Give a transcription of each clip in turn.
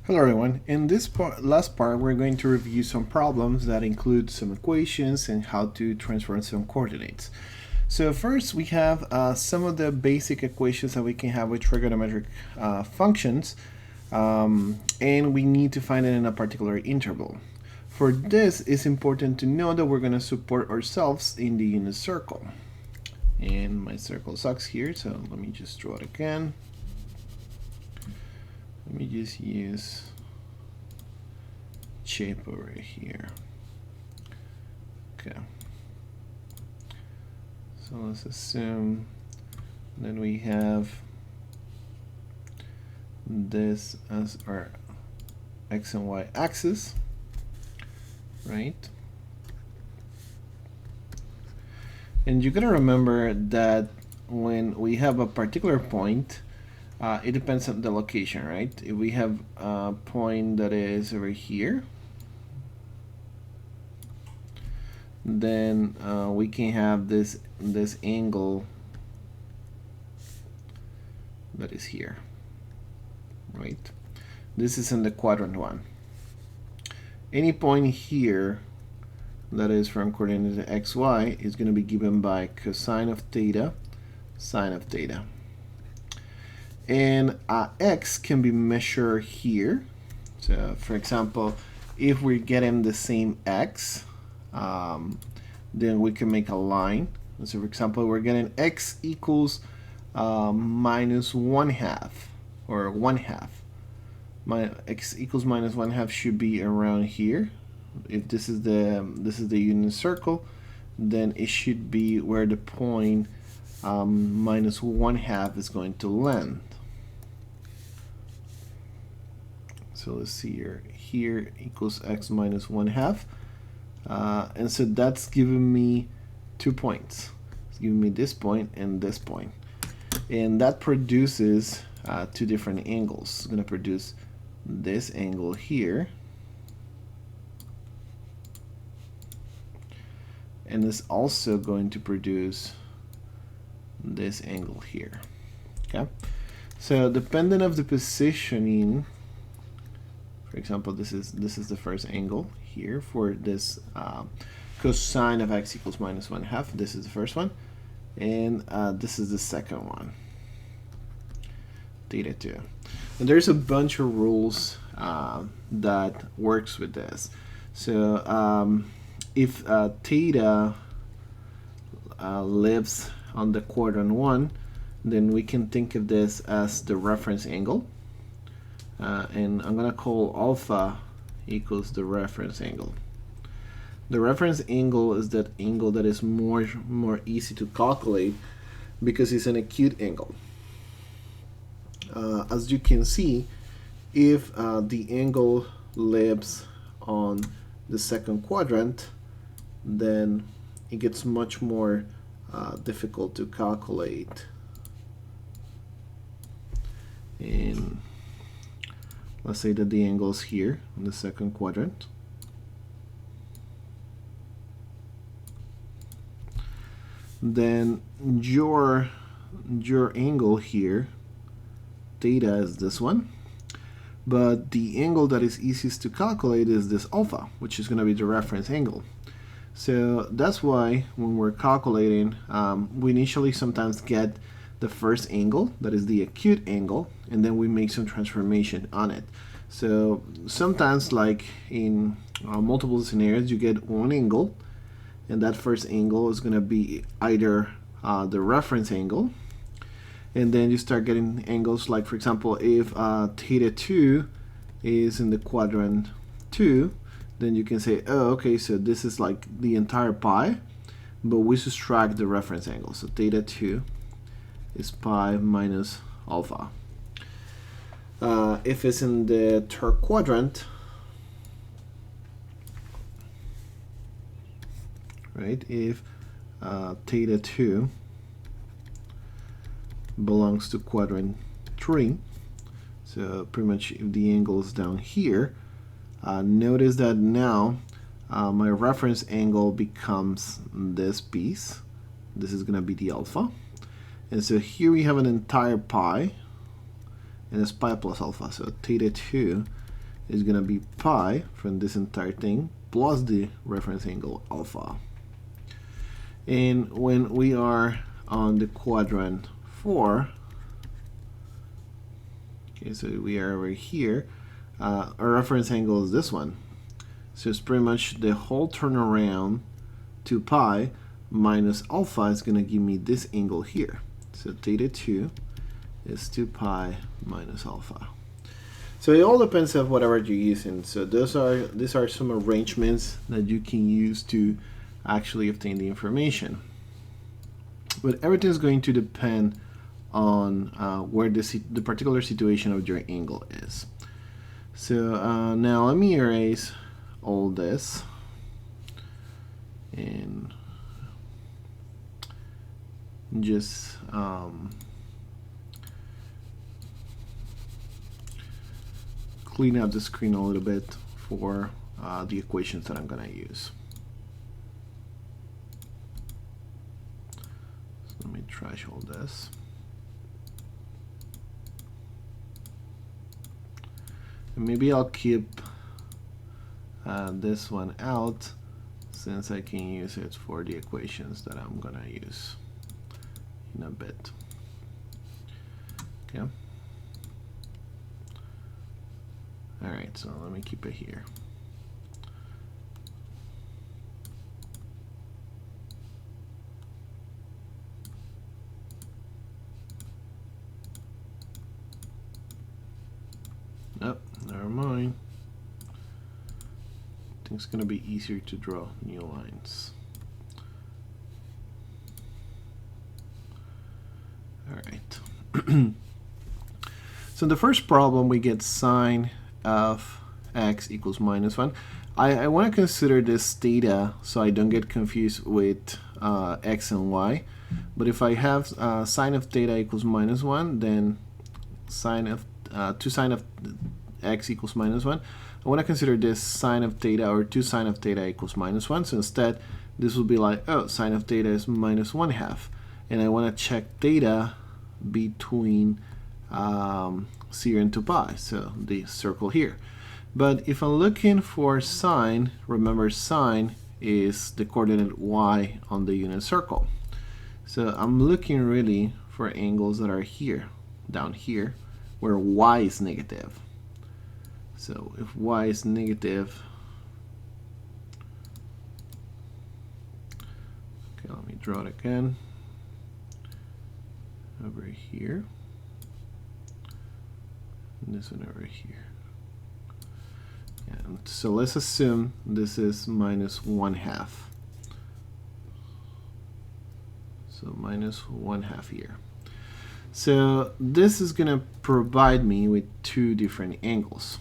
Hello everyone. In this last part, we're going to review some problems that include some equations and how to transfer some coordinates. So first we have some of the basic equations that we can have with trigonometric functions, and we need to find it in a particular interval. For this, it's important to know that we're going to support ourselves in the unit circle. And my circle sucks here, so let me just draw it again. Let me just use shape over here. Okay. So let's assume that we have this as our x and y axis, right? And you gotta remember that when we have a particular point, it depends on the location, right? If we have a point that is over here, then we can have this angle that is here, right? This is in the quadrant 1. Any point here that is from coordinate xy is going to be given by cosine of theta, sine of theta. And x can be measured here. So for example, if we're getting the same x, then we can make a line. So for example, we're getting x equals minus 1/2 or 1/2. My x equals minus 1/2 should be around here. If this is the unit circle, then it should be where the point minus 1/2 is going to land. So let's see here. Here equals x minus 1/2. And so that's giving me 2 points. It's giving me this point and this point. And that produces 2 different angles. It's going to produce this angle here. And it's also going to produce this angle here. Okay? So depending of the positioning, for example, this is the first angle here for this cosine of x equals minus 1/2. This is the first one, and this is the second one, theta 2. And there's a bunch of rules that works with this. So if theta lives on the quadrant 1, then we can think of this as the reference angle. And I'm gonna call alpha equals the reference angle. The reference angle is that angle that is more easy to calculate because it's an acute angle. As you can see, if the angle lives on the second quadrant, then it gets much more difficult to calculate. And let's say that the angle is here in the second quadrant. Then your angle here, theta, is this one. But the angle that is easiest to calculate is this alpha, which is going to be the reference angle. So that's why when we're calculating, we initially sometimes get the first angle, that is the acute angle, and then we make some transformation on it. So sometimes, like in multiple scenarios, you get one angle, and that first angle is going to be either the reference angle, and then you start getting angles like, for example, if theta 2 is in the quadrant 2, then you can say, oh, okay, so this is like the entire pi, but we subtract the reference angle. So theta 2 is pi minus alpha. If it's in the third quadrant, right, if theta 2 belongs to quadrant 3, so pretty much if the angle is down here, notice that now my reference angle becomes this piece. This is going to be the alpha. And so here we have an entire pi, and it's pi plus alpha. So theta 2 is going to be pi from this entire thing plus the reference angle alpha. And when we are on the quadrant 4, okay, so we are over here, our reference angle is this one. So it's pretty much the whole turnaround 2 pi minus alpha is going to give me this angle here. So theta 2 is 2 pi minus alpha. So it all depends on whatever you're using. So these are some arrangements that you can use to actually obtain the information. But everything is going to depend on where the particular situation of your angle is. So now let me erase all this and just clean up the screen a little bit for the equations that I'm going to use. So let me trash all this. And maybe I'll keep this one out since I can use it for the equations that I'm going to use in a bit. Okay. Alright, so let me keep it here. Oh, never mind. I think it's going to be easier to draw new lines. Alright. So the first problem, we get sine of x equals minus 1. I want to consider this theta so I don't get confused with x and y. But if I have sine of theta equals minus 1, then sine of 2 sine of x equals minus 1. I want to consider this sine of theta, or 2 sine of theta equals minus 1. So instead, this will be like, oh, sine of theta is minus 1/2. And I want to check theta between 0 and 2 pi, so the circle here. But if I'm looking for sine, remember sine is the coordinate y on the unit circle. So I'm looking really for angles that are here, down here, where y is negative. So if y is negative, okay, let me draw it again. Over here. And this one over here. And so let's assume this is minus 1/2. So minus 1/2 here. So this is going to provide me with two different angles.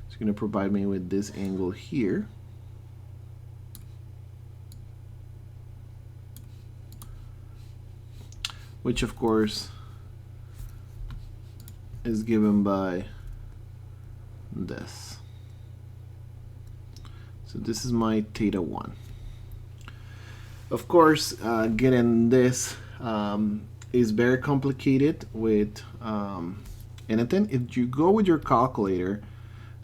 It's going to provide me with this angle here. Which of course is given by this. So this is my theta 1. Of course, getting this is very complicated with anything. If you go with your calculator,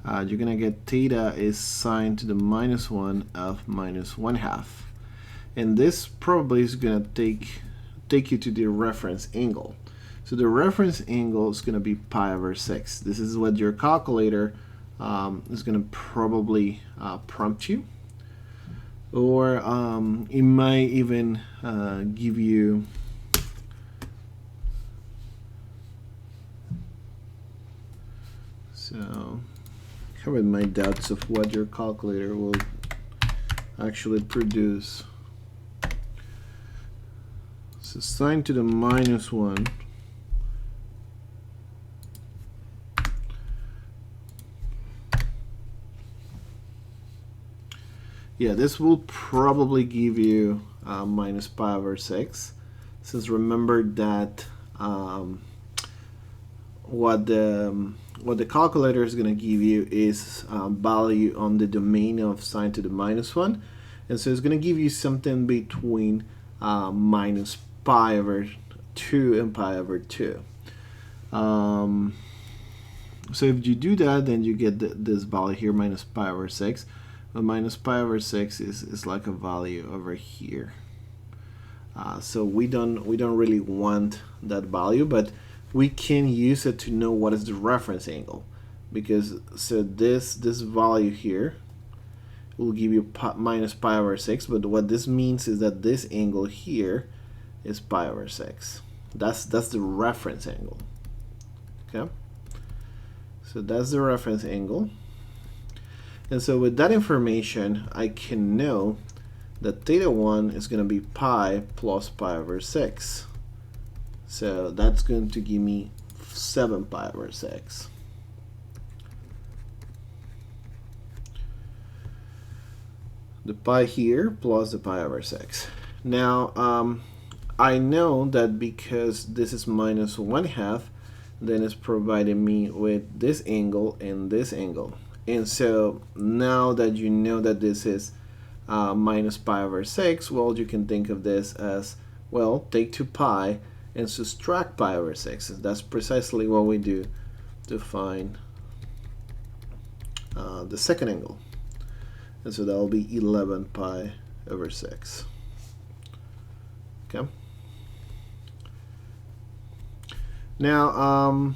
you're gonna get theta is sine to the minus 1 of minus 1/2, and this probably is gonna take you to the reference angle. So the reference angle is going to be pi over 6. This is what your calculator is going to probably prompt you. Or it might even give you so I have my doubts of what your calculator will actually produce. So sine to the minus 1 yeah, this will probably give you minus pi over 6, since remember that what the calculator is going to give you is value on the domain of sine to the minus 1, and so it's going to give you something between minus pi over 2 and pi over 2. So if you do that, then you get this value here, minus pi over 6. But minus pi over 6 is like a value over here. So we don't really want that value, but we can use it to know what is the reference angle, because so this value here will give you minus pi over 6, but what this means is that this angle here is pi over 6. That's the reference angle. Okay, so that's the reference angle, and so with that information I can know that theta 1 is going to be pi plus pi over 6. So that's going to give me 7 pi over 6. The pi here plus the pi over 6. Now, I know that because this is minus 1/2, then it's providing me with this angle and this angle. And so now that you know that this is minus pi over 6, well, you can think of this as, well, take 2 pi and subtract pi over 6. And that's precisely what we do to find the second angle. And so that will be 11 pi over 6. Okay. Now,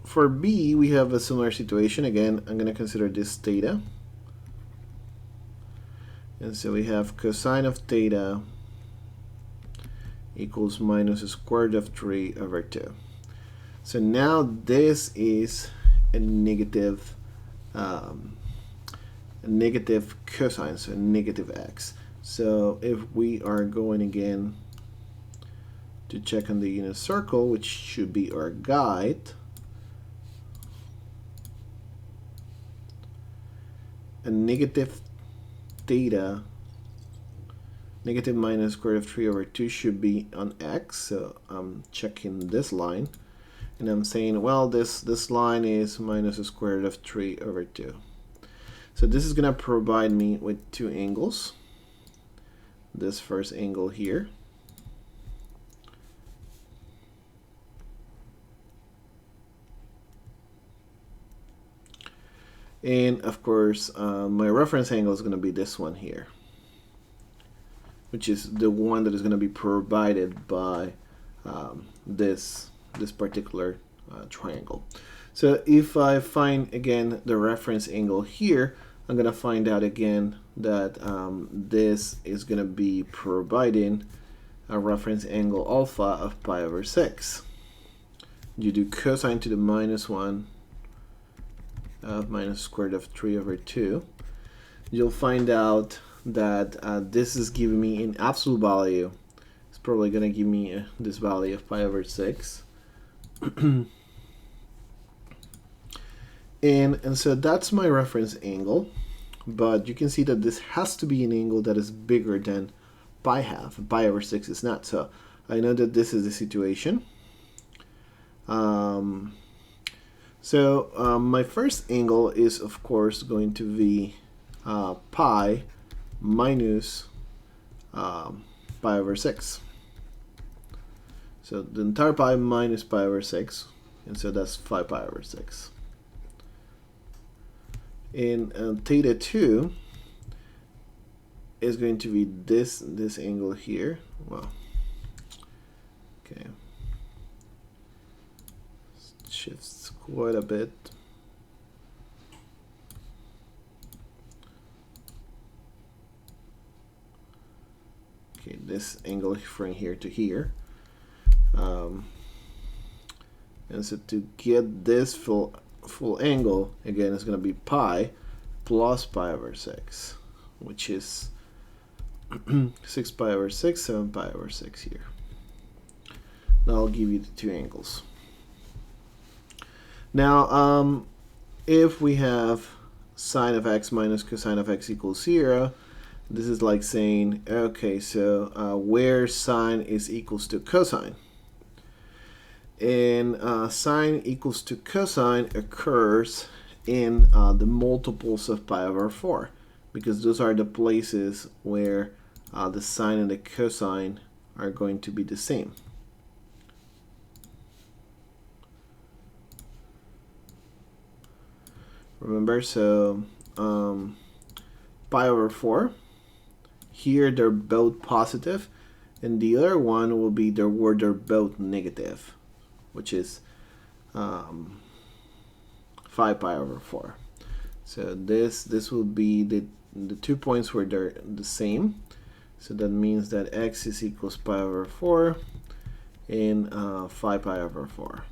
for B, we have a similar situation. Again, I'm going to consider this theta. And so we have cosine of theta equals minus the square root of 3 over 2. So now this is a negative cosine, so negative x. So if we are going again to check on the unit circle, which should be our guide, a negative theta, negative minus square root of 3 over 2 should be on x. So I'm checking this line, and I'm saying, well, this line is minus the square root of 3 over 2. So this is going to provide me with two angles. This first angle here, and of course my reference angle is going to be this one here, which is the one that is going to be provided by this particular triangle. So if I find again the reference angle here, I'm going to find out again that this is going to be providing a reference angle alpha of pi over 6. You do cosine to the minus 1 of minus square root of 3 over 2. You'll find out that this is giving me an absolute value. It's probably going to give me this value of pi over 6. And so that's my reference angle, but you can see that this has to be an angle that is bigger than pi half. Pi over 6 is not. So I know that this is the situation. My first angle is, of course, going to be pi minus pi over 6. So the entire pi minus pi over 6, and so that's 5 pi over 6. And theta 2 is going to be this angle here. Well, okay, shifts quite a bit. Okay, this angle from here to here. And so to get this full angle, again, it's going to be pi plus pi over 6, which is 6 pi over 6, 7 pi over 6 here. That'll give you the two angles. Now, if we have sine of x minus cosine of x equals 0, this is like saying, okay, so where sine is equals to cosine. And sine equals to cosine occurs in the multiples of pi over 4, because those are the places where the sine and the cosine are going to be the same. Remember, so pi over 4. Here they're both positive, and the other one will be where they're both negative, which is 5 pi over 4. So this will be the 2 points where they're the same. So that means that x is equals pi over 4 and 5 pi over 4.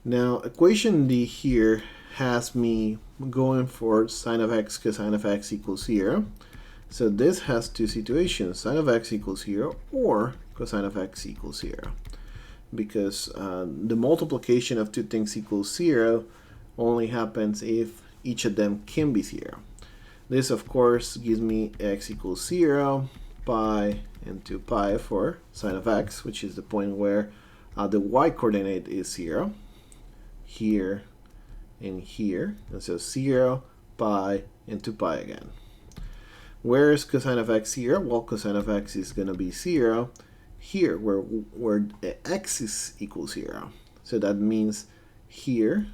Now equation D here has me going for sine of x cosine of x equals 0. So this has two situations, sine of x equals 0 or cosine of x equals 0. Because the multiplication of two things equals 0 only happens if each of them can be 0. This, of course, gives me x equals 0, pi, and 2 pi for sine of x, which is the point where the y-coordinate is 0, here, and here. And so 0, pi, and 2 pi again. Where is cosine of x here? Well, cosine of x is going to be 0 here, where x is equals 0. So that means here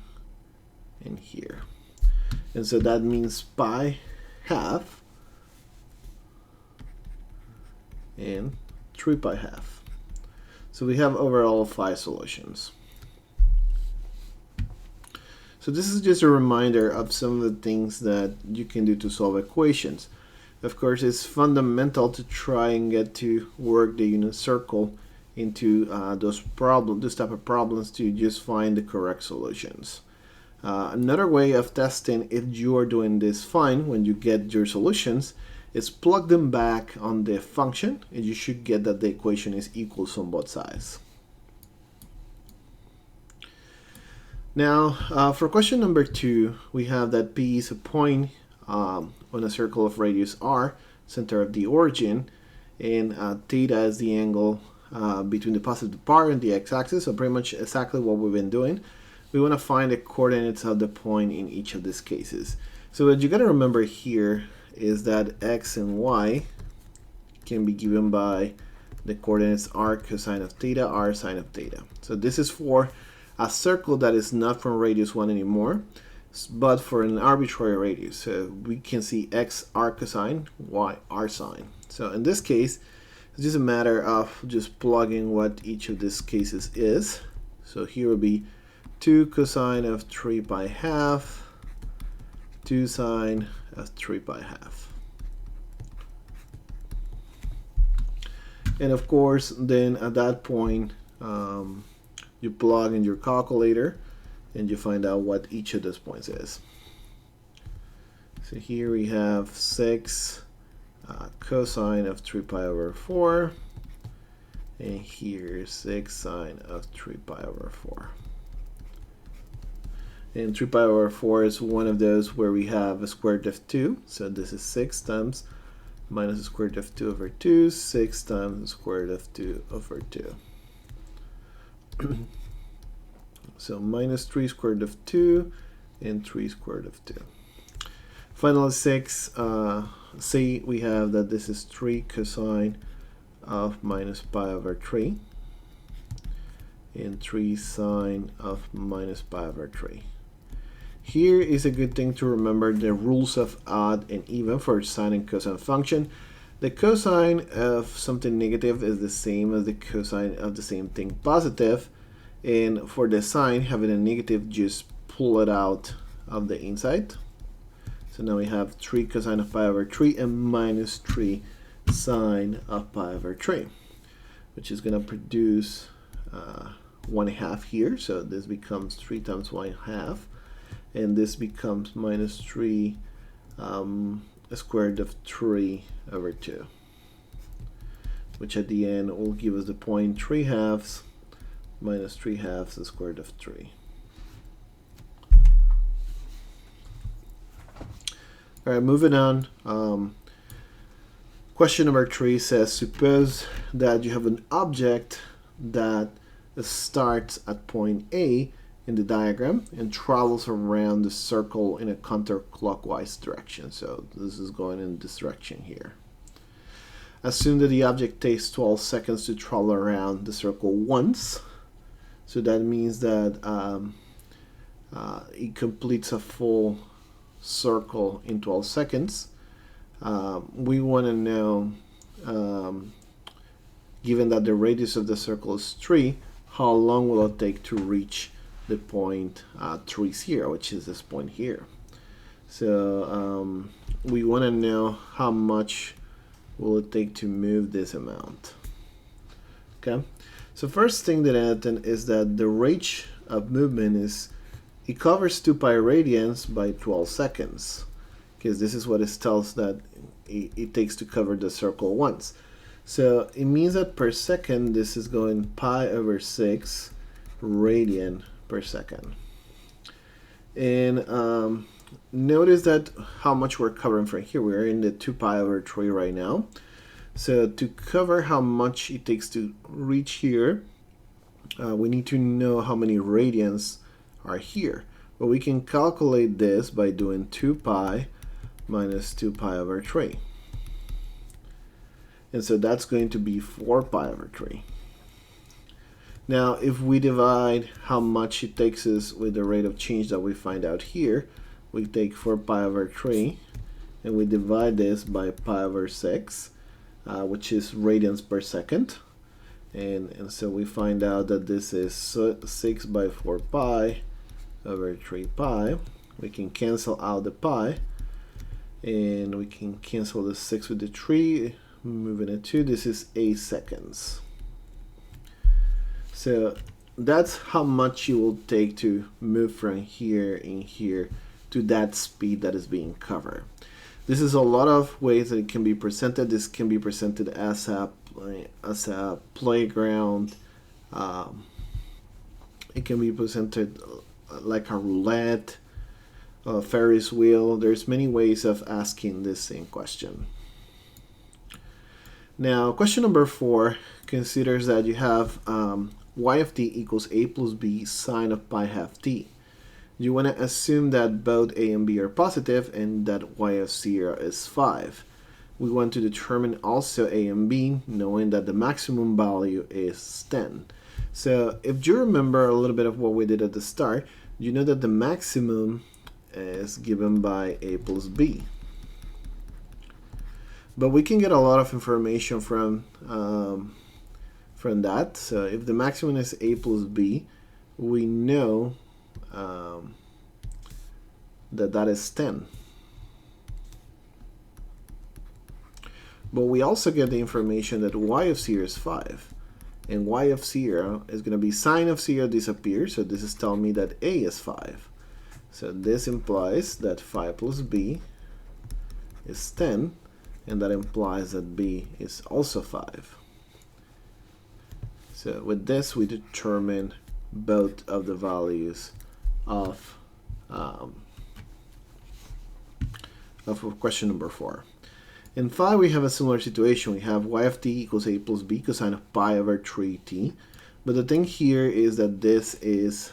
and here. And so that means pi half and 3 pi half. So we have overall 5 solutions. So this is just a reminder of some of the things that you can do to solve equations. Of course, it's fundamental to try and get to work the unit circle into those type of problems to just find the correct solutions. Another way of testing if you are doing this fine when you get your solutions is plug them back on the function, and you should get that the equation is equal on both sides. Now, for question number 2, we have that P is a point on a circle of radius r, center of the origin, and theta is the angle between the positive part and the x-axis, so pretty much exactly what we've been doing. We want to find the coordinates of the point in each of these cases. So what you got to remember here is that x and y can be given by the coordinates r cosine of theta, r sine of theta. So this is for a circle that is not from radius 1 anymore, but for an arbitrary radius. So we can see x r cosine, y r sine. So in this case, it's just a matter of just plugging what each of these cases is. So here will be 2 cosine of 3 pi half, 2 sine of 3 pi half. And of course, then at that point, you plug in your calculator and you find out what each of those points is. So here we have 6 cosine of 3 pi over 4, and here 6 sine of 3 pi over 4. And 3 pi over 4 is one of those where we have a square root of 2. So this is 6 times minus the square root of 2 over 2, 6 times the square root of 2 over 2. So minus 3 square root of 2 and 3 square root of 2. Finally, 6, say we have that this is 3 cosine of minus pi over 3 and 3 sine of minus pi over 3. Here is a good thing to remember the rules of odd and even for sine and cosine function. The cosine of something negative is the same as the cosine of the same thing positive, and for the sine, having a negative, just pull it out of the inside. So now we have 3 cosine of pi over 3 and minus 3 sine of pi over 3, which is going to produce 1/2 here. So this becomes 3 times 1/2, and this becomes minus 3 square root of 3 over 2, which at the end will give us the point 3/2 minus 3/2 the square root of 3. All right, moving on. Question number 3 says, suppose that you have an object that starts at point A in the diagram and travels around the circle in a counterclockwise direction. So this is going in this direction here. Assume that the object takes 12 seconds to travel around the circle once. So that means that it completes a full circle in 12 seconds. We want to know, given that the radius of the circle is 3, how long will it take to reach the point 3, 0, which is this point here. So we want to know how much will it take to move this amount. Okay, so first thing that happened is that the rate of movement is, it covers 2 pi radians by 12 seconds, because this is what it tells that it takes to cover the circle once. So it means that per second this is going pi over 6 radian per second. And notice that how much we're covering from here. We're in the 2 pi over 3 right now. So to cover how much it takes to reach here, we need to know how many radians are here. But we can calculate this by doing 2 pi minus 2 pi over 3. And so that's going to be 4 pi over 3. Now, if we divide how much it takes us with the rate of change that we find out here, we take 4 pi over 3, and we divide this by pi over 6, which is radians per second. And so we find out that this is 6 by 4 pi over 3 pi. We can cancel out the pi, and we can cancel the 6 with the 3, moving it 2. This is 8 seconds. So that's how much you will take to move from here in here to that speed that is being covered. This is a lot of ways that it can be presented. This can be presented as a playground. It can be presented like a roulette, a Ferris wheel. There's many ways of asking this same question. Now, question number 4 considers that you have y of t equals a plus b sine of pi half t. You want to assume that both a and b are positive and that y of 0 is 5. We want to determine also a and b, knowing that the maximum value is 10. So if you remember a little bit of what we did at the start, you know that the maximum is given by a plus b. But we can get a lot of information from that. So if the maximum is a plus b, we know that is 10. But we also get the information that y of 0 is 5. And y of 0 is going to be sine of 0 disappears. So this is telling me that a is 5. So this implies that 5 plus b is 10. And that implies that b is also 5. So with this, we determine both of the values of question number 4. In 5, we have a similar situation. We have y of t equals a plus b cosine of pi over 3t. But the thing here is that this is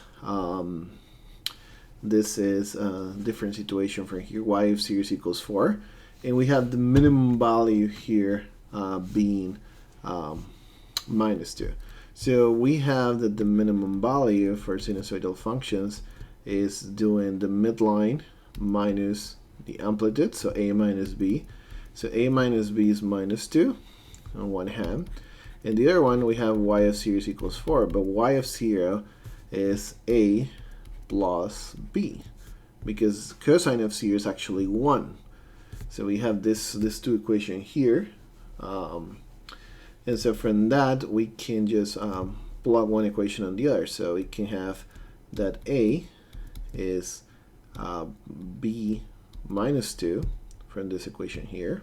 a different situation from here. Y of 0 equals 4. And we have the minimum value here being minus 2. So we have that the minimum value for sinusoidal functions is doing the midline minus the amplitude, so a minus b. So a minus b is minus 2 on one hand. And the other one, we have y of 0 equals 4. But y of 0 is a plus b, because cosine of 0 is actually 1. So we have this two equation here. And so from that, we can just plug one equation on the other. So we can have that a is b minus 2 from this equation here.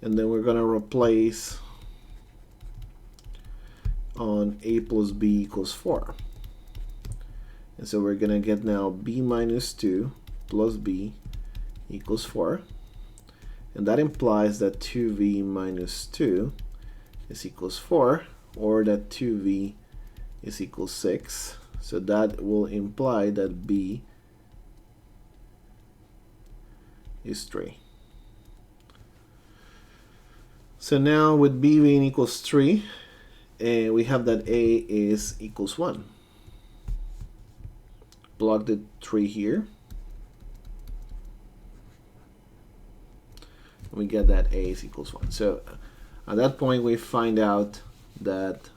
And then we're going to replace on a plus b equals 4. And so we're going to get now b minus 2 plus b equals 4. And that implies that 2v minus 2 is equals 4, or that 2v is equals 6. So that will imply that b is 3. So now with b being equals 3, and we have that a is equals 1. Plug the 3 here. We get that a is equals 1. So at that point we find out that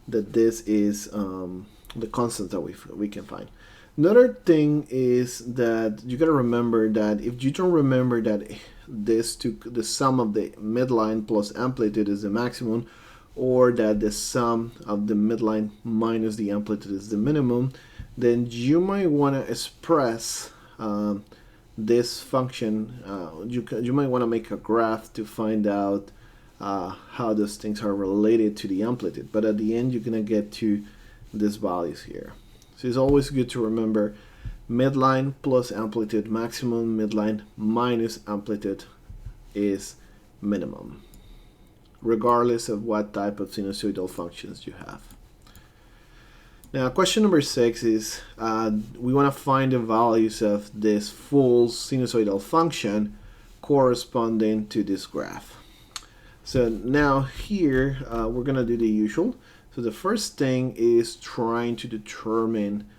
that this is the constant that we can find. Another thing is that you gotta remember that if you don't remember that the sum of the midline plus amplitude is the maximum, or that the sum of the midline minus the amplitude is the minimum, then you might want to express this function. You might want to make a graph to find out how those things are related to the amplitude. But at the end, you're going to get to these values here. So it's always good to remember midline plus amplitude maximum, midline minus amplitude is minimum, regardless of what type of sinusoidal functions you have. Now, question number 6 is we want to find the values of this full sinusoidal function corresponding to this graph. So now here we're going to do the usual. So the first thing is trying to determine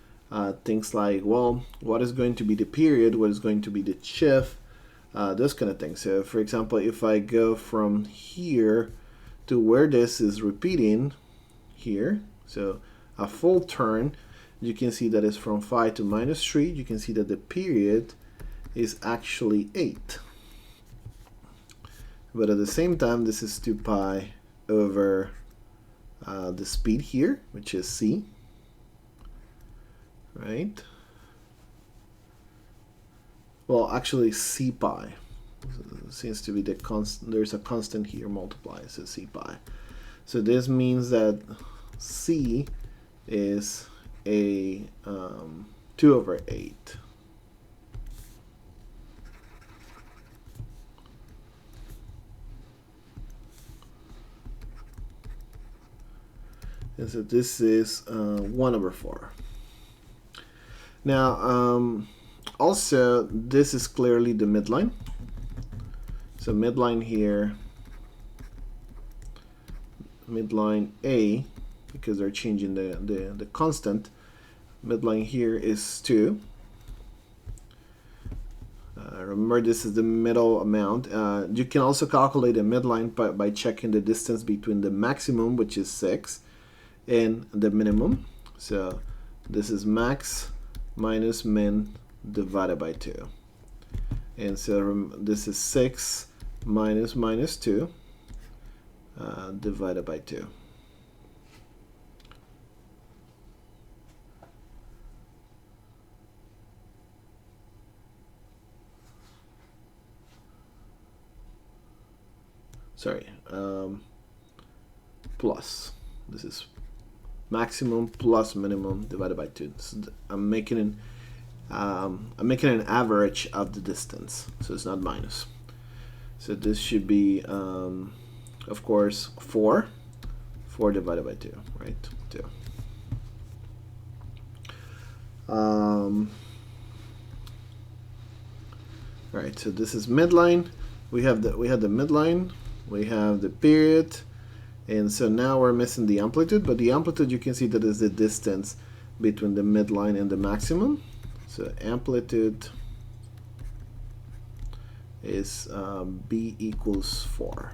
things like, well, what is going to be the period, what is going to be the shift, those kind of things. So for example, if I go from here to where this is repeating here, so a full turn, you can see that it's from 5 to minus 3. You can see that the period is actually 8. But at the same time, this is 2 pi over the speed here, which is c, right? Well, actually c pi. Seems to be the constant. There's a constant here multiplied, so c pi. So this means that c is a 2 over 8. And so this is 1 over 4. Now, also, this is clearly the midline. So midline here, midline A, because they're changing the constant, midline here is 2. Remember, this is the middle amount. You can also calculate the midline by checking the distance between the maximum, which is 6, and the minimum. So this is max minus min divided by 2. And so this is 6 minus minus 2 divided by 2. Sorry, plus. This is maximum plus minimum divided by 2. I'm making an average of the distance, so it's not minus. So this should be, of course, 4. 4 divided by 2, right? 2. Right. So this is midline. We have the midline. We have the period. And so now we're missing the amplitude, but the amplitude, you can see that is the distance between the midline and the maximum. So amplitude is b equals 4.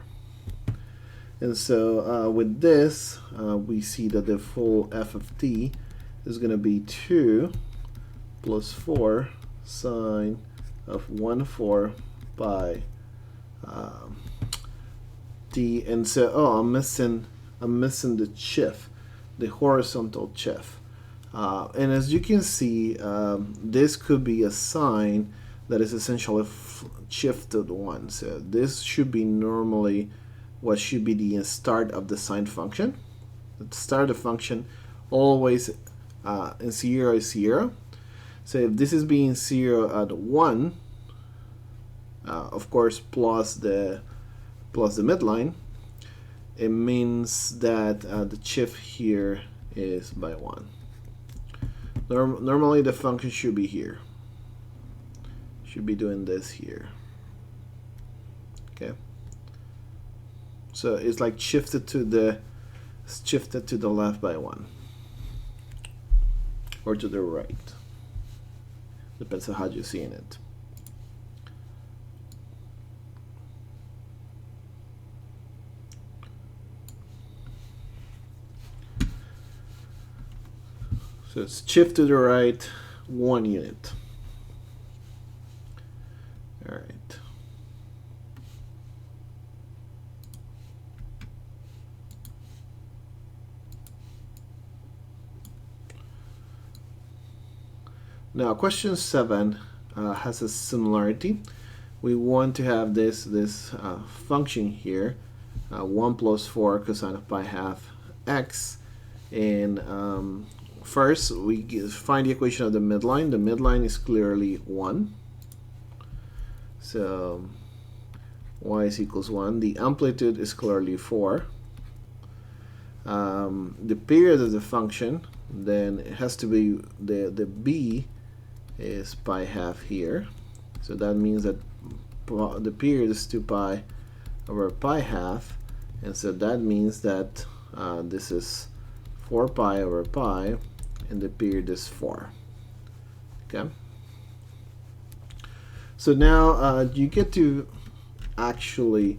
And so with this, we see that the full f of t is going to be 2 plus 4 sine of 1/4 by t. And so, oh, I'm missing the shift, the horizontal shift. And as you can see, this could be a sign that is essentially shifted 1. So this should be normally what should be the start of the sine function. The start of the function always in 0 is 0. So if this is being 0 at 1, of course plus the midline, it means that the shift here is by 1. Normally the function should be here. Should be doing this here. Okay. So it's like shifted to the left by 1, or to the right. Depends on how you're seeing it. So it's shift to the right 1 unit. All right. Now, question 7 has a similarity. We want to have this function here, 1 plus 4 cosine of pi half x, and first we find the equation of the midline. The midline is clearly 1, so y is equals 1. The amplitude is clearly 4. The period of the function, then it has to be the b is pi half here, so that means that the period is 2 pi over pi half, and so that means that this is 4 pi over pi, and the period is 4. Okay, so now you get to actually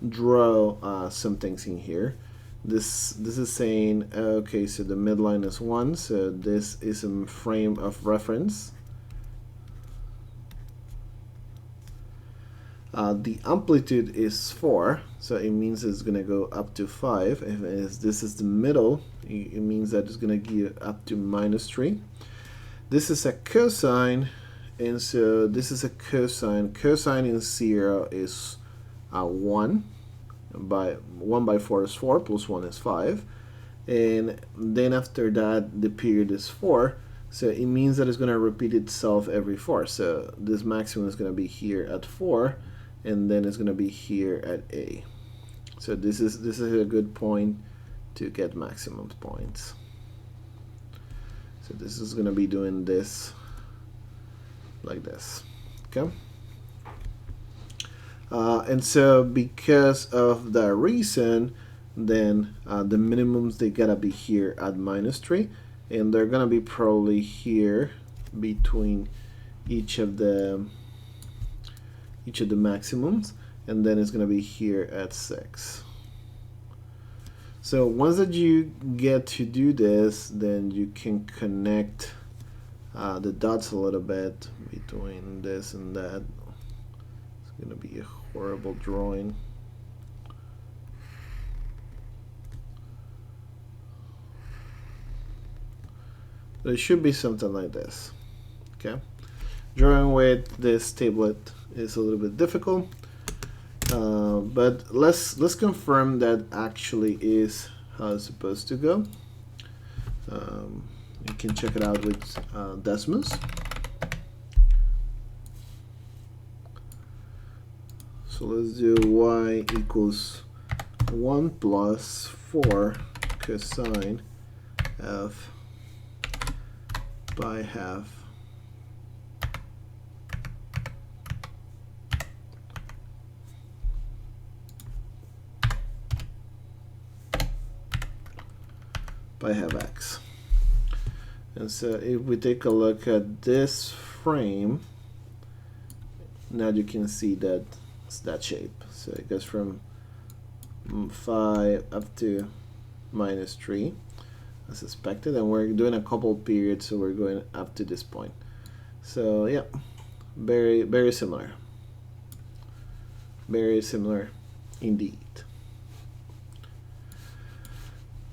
draw some things in here. This is saying, okay, so the midline is 1, so this is a frame of reference. The amplitude is 4, so it means it's going to go up to 5. If this is the middle, it means that it's going to give up to -3. This is a cosine, and so this is a cosine. Cosine in 0 is 1. 1 by 4 is 4, plus 1 is 5. And then after that, the period is 4. So it means that it's going to repeat itself every 4. So this maximum is going to be here at 4. And then it's going to be here at A. So this is a good point to get maximum points. So this is going to be doing this like this. Okay. And so because of that reason, then the minimums, they gotta be here at -3, and they're gonna be probably here between each of the maximums, and then it's going to be here at 6. So once that you get to do this, then you can connect the dots a little bit between this and that. It's going to be a horrible drawing. But it should be something like this. Okay, drawing with this tablet is a little bit difficult, but let's confirm that actually is how it's supposed to go. You can check it out with Desmos. So let's do y equals 1 plus 4 cosine of pi half x. And so if we take a look at this frame, now you can see that it's that shape. So it goes from 5 up to -3 as expected, and we're doing a couple periods, so we're going up to this point. So yeah, very, very similar. Very similar indeed.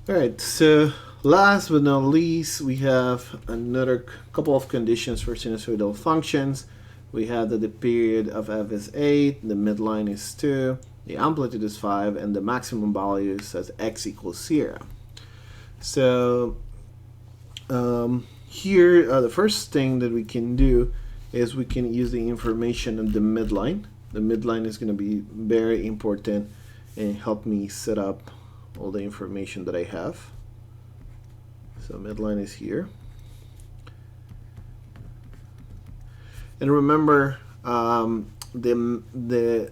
Alright, so last but not least, we have another couple of conditions for sinusoidal functions. We have that the period of f is 8, the midline is 2, the amplitude is 5, and the maximum value is at x equals 0. So here, the first thing that we can do is we can use the information of the midline. The midline is going to be very important and help me set up all the information that I have. So midline is here. And remember,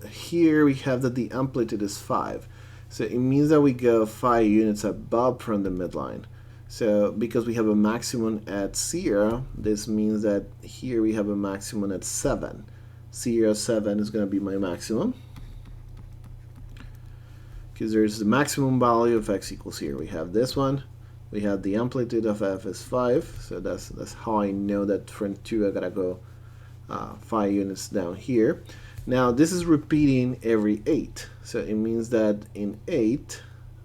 here we have that the amplitude is 5. So it means that we go 5 units above from the midline. So because we have a maximum at 0, this means that here we have a maximum at 7. 0, 7 is going to be my maximum. Because there's the maximum value of x equals here. We have this one. We have the amplitude of f is 5. So that's how I know that from 2 I got to go 5 units down here. Now this is repeating every 8, so it means that in 8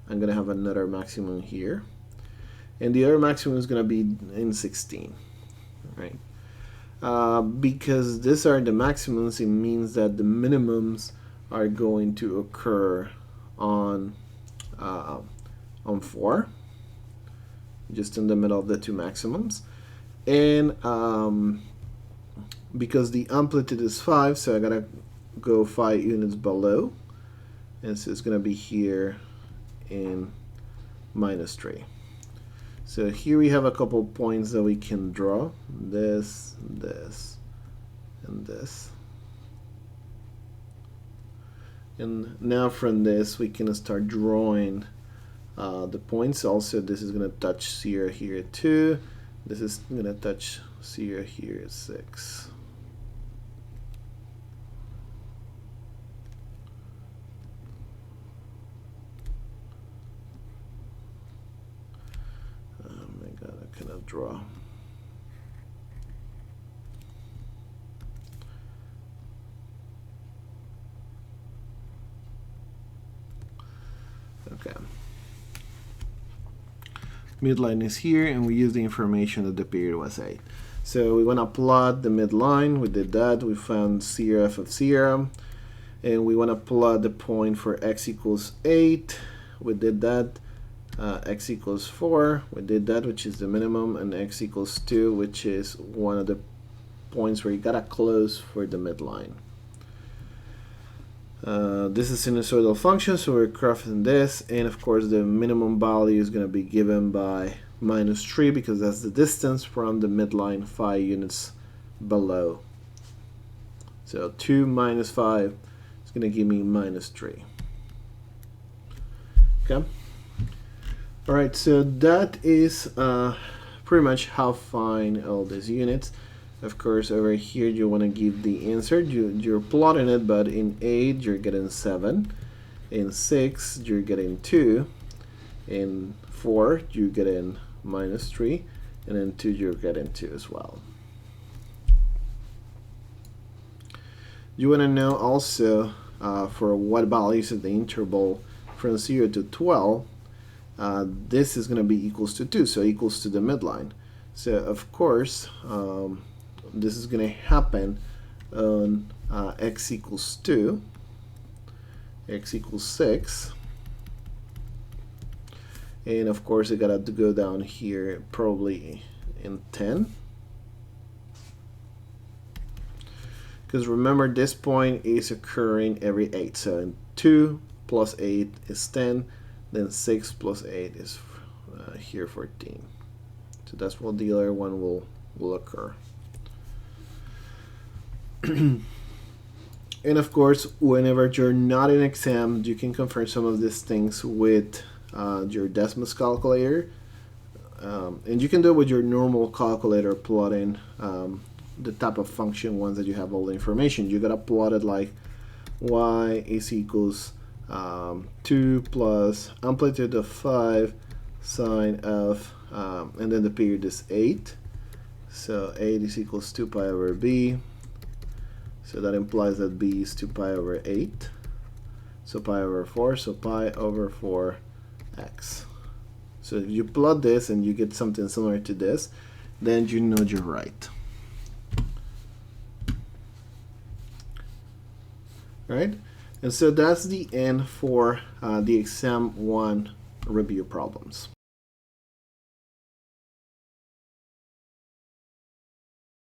I'm going to have another maximum here, and the other maximum is going to be in 16, right? Because these are the maximums, it means that the minimums are going to occur on 4, just in the middle of the two maximums, and because the amplitude is 5, so I gotta go 5 units below, and so it's gonna be here in -3. So here we have a couple points that we can draw, this, this, and this. And now from this we can start drawing the points. Also, this is gonna touch 0 here too. This is gonna touch 0 here at 6. Draw. Okay. Midline is here, and we use the information that the period was 8. So we want to plot the midline. We did that. We found 0f of 0. And we want to plot the point for x equals 8. We did that. X equals 4, we did that, which is the minimum, and x equals 2, which is one of the points where you gotta close for the midline. This is sinusoidal function, so we're crafting this, and of course the minimum value is going to be given by -3 because that's the distance from the midline 5 units below. So 2 minus 5 is going to give me -3. Okay. All right, so that is pretty much how to find all these units. Of course, over here you want to give the answer. You're plotting it, but in 8 you're getting 7. In 6 you're getting 2. In 4 you're getting -3. And in 2 you're getting 2 as well. You want to know also for what values of the interval from 0 to 12, this is going to be equals to 2, so equals to the midline. So of course, this is going to happen on x equals 2, x equals 6, and of course I got to go down here probably in 10. Because remember, this point is occurring every 8, so 2 plus 8 is 10. Then 6 plus 8 is here 14. So that's what the other one will occur. And of course, whenever you're not in exam, you can confirm some of these things with your Desmos calculator. And you can do it with your normal calculator, plotting the type of function ones that you have all the information. You gotta plot it like y is equals 2 plus amplitude of 5 sine of, and then the period is 8. So 8 is equals 2 pi over b. So that implies that b is 2 pi over 8. So pi over 4, so pi over 4x. So if you plot this and you get something similar to this, then you know you're right. Right? And so that's the end for the exam 1 review problems.